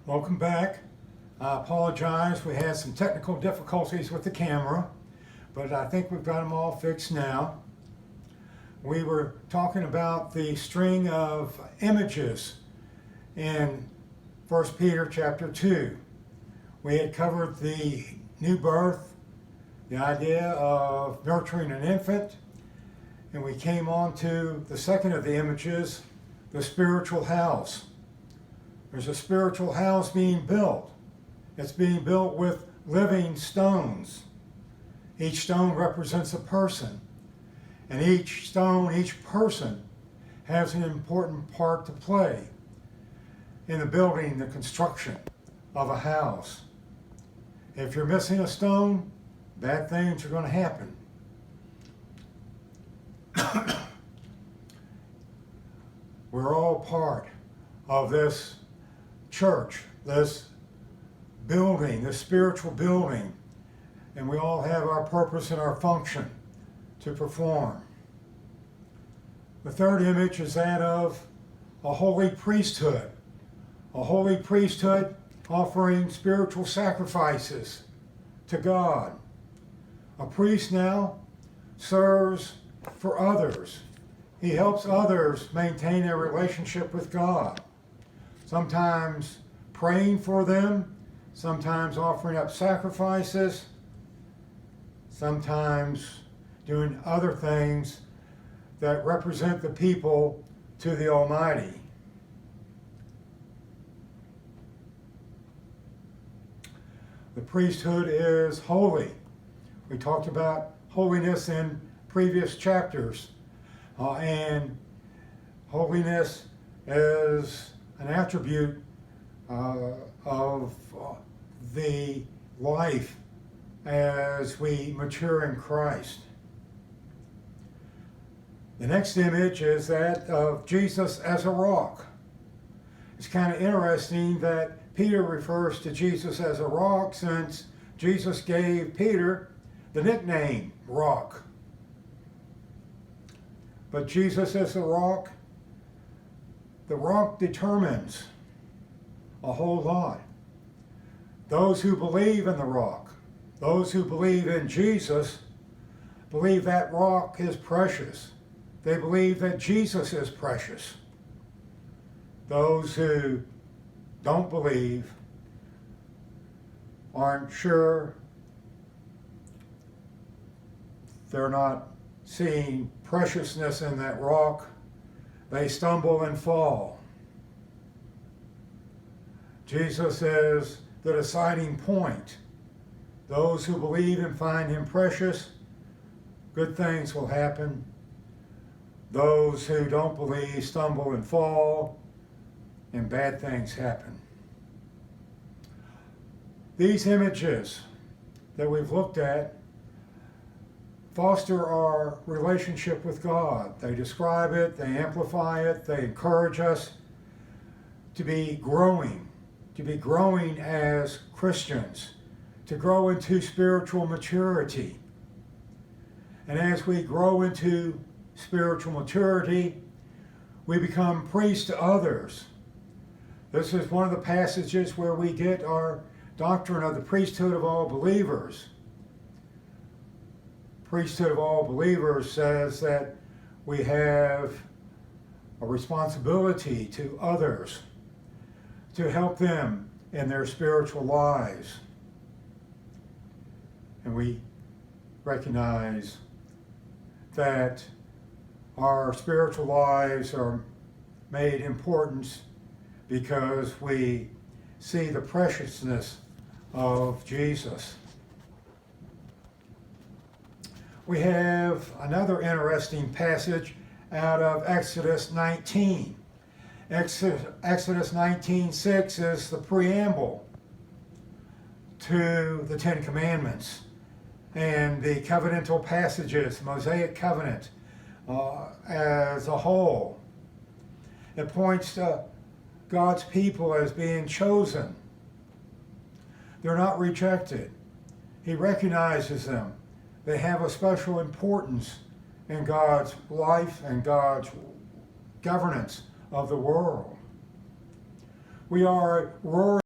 Welcome back. I apologize, we had some technical difficulties with the camera, but I think we've got them all fixed now. We were talking about the string of images in 1 Peter chapter 2. We had covered the new birth, the idea of nurturing an infant, and we came on to the second of the images, the spiritual house. There's a spiritual house being built. It's being built with living stones. Each stone represents a person. And each stone, each person, has an important part to play in the building, the construction of a house. If you're missing a stone, bad things are going to happen. We're all part of this church, this building, this spiritual building, and we all have our purpose and our function to perform. The third image is that of a holy priesthood offering spiritual sacrifices to God. A priest now serves for others. He helps others maintain a relationship with God. Sometimes praying for them, sometimes offering up sacrifices, sometimes doing other things that represent the people to the Almighty. The priesthood is holy. We talked about holiness in previous chapters, and holiness is an attribute of the life as we mature in Christ. The next image is that of Jesus as a rock. It's kind of interesting that Peter refers to Jesus as a rock, since Jesus gave Peter the nickname Rock. But Jesus as a rock, the rock determines a whole lot. Those who believe in the rock, those who believe in Jesus, believe that rock is precious. They believe that Jesus is precious. Those who don't believe, aren't sure, they're not seeing preciousness in that rock, they stumble and fall. Jesus is the deciding point. Those who believe and find him precious, good things will happen. Those who don't believe stumble and fall, and bad things happen. These images that we've looked at foster our relationship with God. They describe it, they amplify it, they encourage us to be growing as Christians, to grow into spiritual maturity. And as we grow into spiritual maturity, we become priests to others. This is one of the passages where we get our doctrine of the priesthood of all believers. Priesthood of all believers says that we have a responsibility to others to help them in their spiritual lives. And we recognize that our spiritual lives are made important because we see the preciousness of Jesus. We have another interesting passage out of Exodus 19. Exodus 19:6 is the preamble to the Ten Commandments and the covenantal passages, Mosaic covenant as a whole. It points to God's people as being chosen. They're not rejected. He recognizes them. They have a special importance in God's life and God's governance of the world. We are roaring